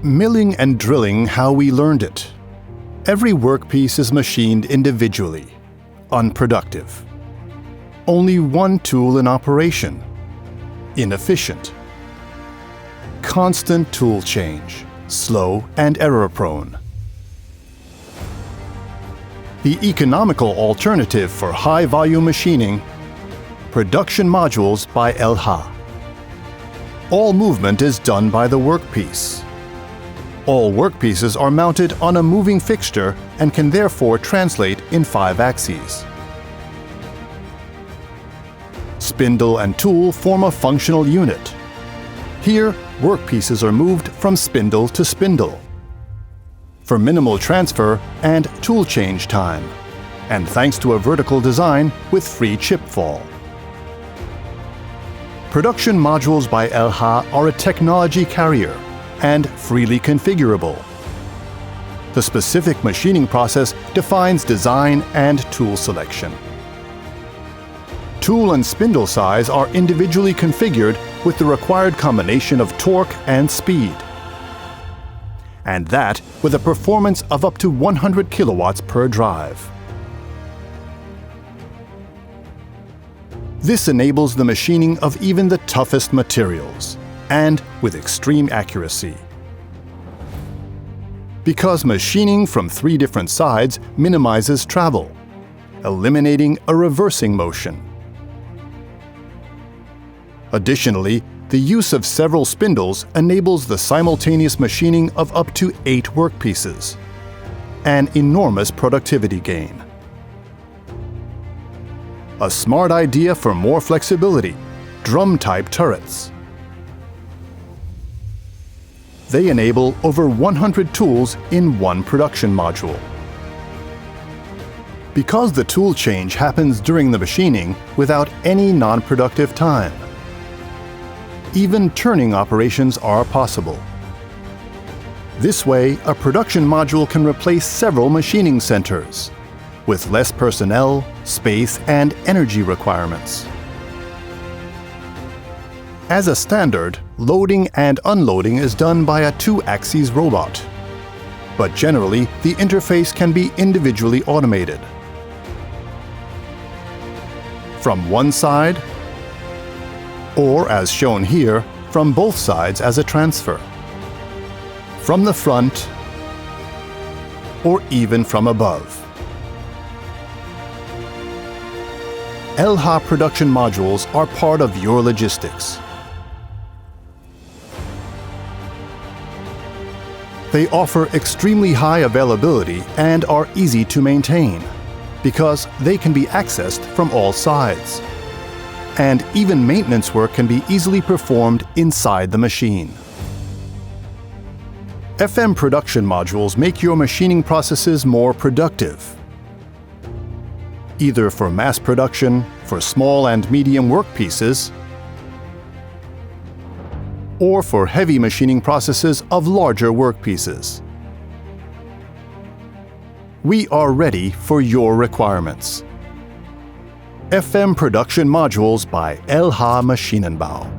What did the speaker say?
Milling and drilling how we learned it. Every workpiece is machined individually, unproductive. Only one tool in operation, inefficient. Constant tool change, slow and error-prone. The economical alternative for high-volume machining, production modules by ELHA. All movement is done by the workpiece. All workpieces are mounted on a moving fixture and can therefore translate in 5 axes. Spindle and tool form a functional unit. Here, workpieces are moved from spindle to spindle for minimal transfer and tool change time, and thanks to a vertical design with free chip fall. Production modules by ELHA are a technology carrier and freely configurable. The specific machining process defines design and tool selection. Tool and spindle size are individually configured with the required combination of torque and speed. And that with a performance of up to 100 kilowatts per drive. This enables the machining of even the toughest materials, and with extreme accuracy. Because machining from 3 different sides minimizes travel, eliminating a reversing motion. Additionally, the use of several spindles enables the simultaneous machining of up to 8 workpieces, an enormous productivity gain. A smart idea for more flexibility, drum-type turrets. They enable over 100 tools in one production module. Because the tool change happens during the machining without any non-productive time, even turning operations are possible. This way, a production module can replace several machining centers, with less personnel, space, and energy requirements. As a standard, loading and unloading is done by a 2-axis robot. But generally, the interface can be individually automated. From one side, or as shown here, from both sides as a transfer. From the front, or even from above. ELHA production modules are part of your logistics. They offer extremely high availability and are easy to maintain because they can be accessed from all sides. And even maintenance work can be easily performed inside the machine. FM production modules make your machining processes more productive, either for mass production, for small and medium workpieces, or for heavy machining processes of larger workpieces. We are ready for your requirements. FM production modules by ELHA Maschinenbau.